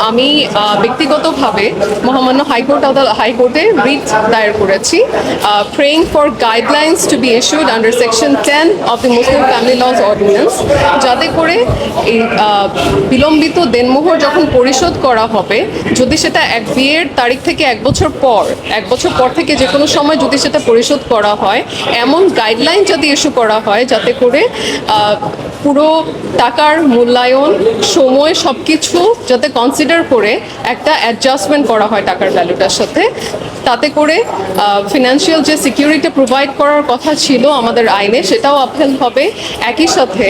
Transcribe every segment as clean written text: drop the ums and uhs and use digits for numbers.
আমি ব্যক্তিগতভাবে মহামান্য হাইকোর্টে রিট দায়ের করেছি praying for guidelines to be issued under section 10 of the Muslim family laws ordinance, যাতে করে এই বিলম্বিত দেনমোহর যখন পরিশোধ করা হবে, যদি সেটা বিয়ের তারিখ থেকে এক বছর পর থেকে যে কোনো সময় যদি সেটা পরিশোধ করা হয়, এমন গাইডলাইন যদি ইস্যু করা হয় যাতে করে পুরো টাকার মূল্যায়ন, সময়, সব কিছু যাতে কনসিডার করে একটা অ্যাডজাস্টমেন্ট করা হয় টাকার ভ্যালুটার সাথে, তাতে করে ফিনান্সিয়াল যে সিকিউরিটি প্রোভাইড করার কথা ছিল আমাদের আইনে, সেটাও আপহেল হবে। একই সাথে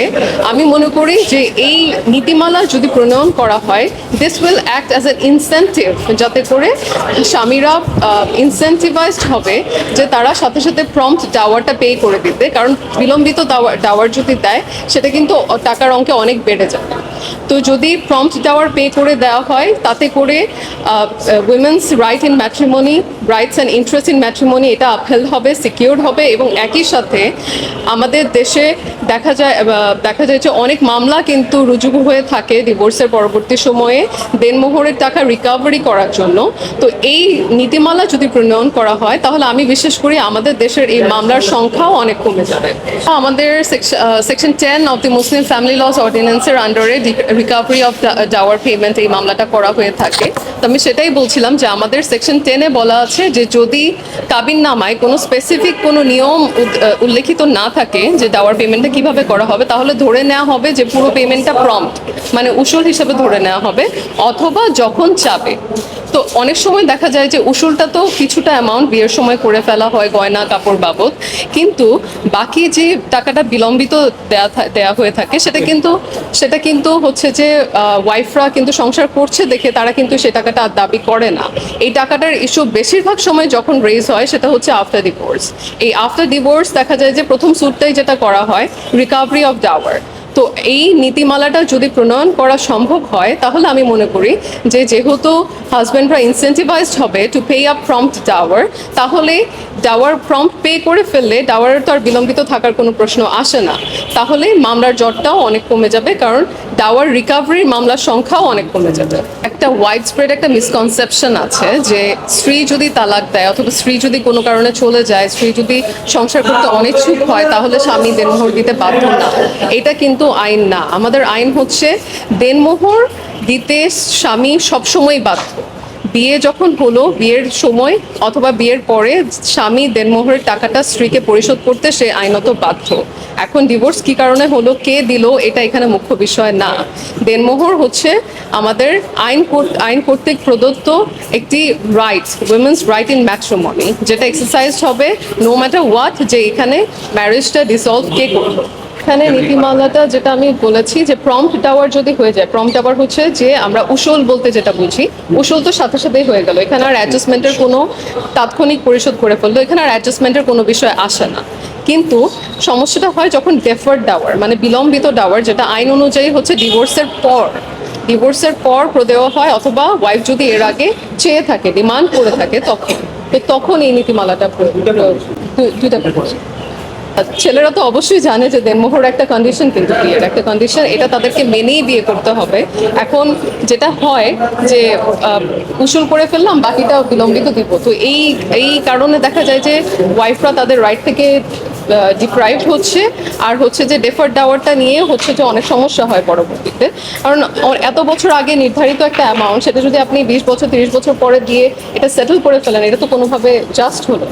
আমি মনে করি যে এই নীতিমালা যদি প্রণয়ন করা হয়, this will act as an incentive, যাতে করে স্বামীরা ইনসেন্টিভাইজড হবে যে তারা সাথে সাথে প্রম্পট ডাওয়ারটা পে করে দিতে, কারণ বিলম্বিত ডাওয়ার যদি দেয় সেটা কিন্তু টাকার অঙ্কে অনেক বেড়ে যায়। তো যদি প্রম্পট ডাওয়ার পে করে দেওয়া হয়, তাতে করে women's right in matrimony, rights and interest in matrimony, এটা আপহেল্ড হবে, সিকিউরড হবে। এবং একই সাথে আমাদের দেশে দেখা যায় যে অনেক মামলা কিন্তু রুজু হয়ে থাকে ডিভোর্সের পরবর্তী সময়ে দেনমোহরের টাকা রিকভারি করার জন্য। তো এই নীতিমালা যদি প্রণয়ন করা হয়, তাহলে আমি বিশেষ করি আমাদের দেশের এই মামলার সংখ্যাও অনেক কমে যাবে। আমাদের section 10 of the Muslim family laws অর্ডিন্যান্সের আন্ডারে রিকভারি অফ ডাওয়ার পেমেন্ট এই মামলাটা করা হয়ে থাকে। তো আমি সেটাই বলছিলাম যে আমাদের সেকশন 10-এ বলা আছে যে যদি কাবিননামায় কোনো স্পেসিফিক কোনো নিয়ম উল্লেখিত না থাকে যে ডাওয়ার পেমেন্টটা কিভাবে করা হবে, তাহলে ধরে নেওয়া হবে যে পুরো পেমেন্টটা প্রম্পট, মানে উসুল হিসেবে ধরে নেওয়া হবে, অথবা যখন চাবে। তো অনেক সময় দেখা যায় যে উসুলটা তো কিছুটা অ্যামাউন্ট বিয়ের সময় করে ফেলা হয় গয়না কাপড় বাবদ, কিন্তু বাকি যে টাকাটা বিলম্বিত দেয়া হয়ে থাকে সেটা কিন্তু হচ্ছে যে ওয়াইফরা কিন্তু সংসার করছে দেখে তারা কিন্তু সে টাকাটা আর দাবি করে না। এই টাকাটার ইস্যু বেশিরভাগ সময় যখন রেজ হয় সেটা হচ্ছে আফটার ডিভোর্স। এই আফটার ডিভোর্স দেখা যায় যে প্রথম স্যুটটাই যেটা করা হয় রিকভারি অফ ডাওয়ার। তো এই নীতিমালাটা যদি প্রণয়ন করা সম্ভব হয়, তাহলে আমি মনে করি যে যেহেতু হাজব্যান্ডরা ইনসেন্টিভাইজড হবে to pay up prompt Dawr, তাহলে ডাওয়ার প্রম্পট পে করে ফেললে ডাওয়ারের তো আর বিলম্বিত থাকার কোনো প্রশ্ন আসে না। তাহলে মামলার জটটাও অনেক কমে যাবে, কারণ ডাওয়ার রিকভারির মামলার সংখ্যাও অনেক কমে যাবে। একটা ওয়াইড স্প্রেড একটা মিসকনসেপশন আছে যে স্ত্রী যদি তালাক দেয় অথবা স্ত্রী যদি কোনো কারণে চলে যায়, স্ত্রী যদি সংসার করতে অনিচ্ছুক হয়, তাহলে স্বামী দেনমোহর দিতে বাধ্য না। এটা কিন্তু আইন না। আমাদের আইন হচ্ছে দেনমোহর দিতে স্বামী সবসময় বাধ্য। বিয়ে যখন হলো, বিয়ের সময় অথবা বিয়ের পরে স্বামী দেনমোহরের টাকাটা স্ত্রীকে পরিশোধ করতে সে আইনত বাধ্য। এখন ডিভোর্স কী কারণে হলো, কে দিল, এটা এখানে মুখ্য বিষয় না। দেনমোহর হচ্ছে আমাদের আইন কর্তৃক প্রদত্ত একটি right, women's right in matrimony, যেটা এক্সারসাইজ হবে নো ম্যাটার হোয়াট, যে এখানে ম্যারেজটা ডিসলভ কে করলো। এখানে নীতিমালাটা যেটা আমি বলেছি যে প্রম্পট ডাওয়ার যদি হয়ে যায়, প্রম্পট ডাওয়ার হচ্ছে যে আমরা উসুল বলতে যেটা বুঝি, উসুল তো সাথে সাথেই হয়ে গেল, এখানে আর অ্যাডজাস্টমেন্টের কোনো তাৎক্ষণিক পরিশোধ করে ফেললো, এখানে আর অ্যাডজাস্টমেন্টের কোনো বিষয় আসে না। কিন্তু সমস্যাটা হয় যখন ডেফার্ড ডাওয়ার, মানে বিলম্বিত ডাওয়ার, যেটা আইন অনুযায়ী হচ্ছে ডিভোর্সের পর প্রদেয় হয়, অথবা ওয়াইফ যদি এর আগে চেয়ে থাকে, ডিমান্ড করে থাকে, তখন এই নীতিমালাটা দুইটা করছে। ছেলেরা তো অবশ্যই জানে যে দেনমোহর একটা কন্ডিশন, কিন্তু বিয়ের একটা কন্ডিশন, এটা তাদেরকে মেনেই বিয়ে করতে হবে। এখন যেটা হয় যে উসুল করে ফেললাম, বাকিটা বিলম্বিত দিব, তো এই কারণে দেখা যায় যে ওয়াইফরা তাদের রাইট থেকে ডিপ্রাইভড হচ্ছে। আর হচ্ছে যে ডেফার্ড ডাওয়ারটা নিয়ে হচ্ছে যে অনেক সমস্যা হয় পরবর্তীতে, কারণ এত বছর আগে নির্ধারিত একটা অ্যামাউন্ট, সেটা যদি আপনি 20 বছর 30 বছর পরে দিয়ে এটা সেটেল করে ফেলেন, এটা তো কোনোভাবে জাস্ট হলো।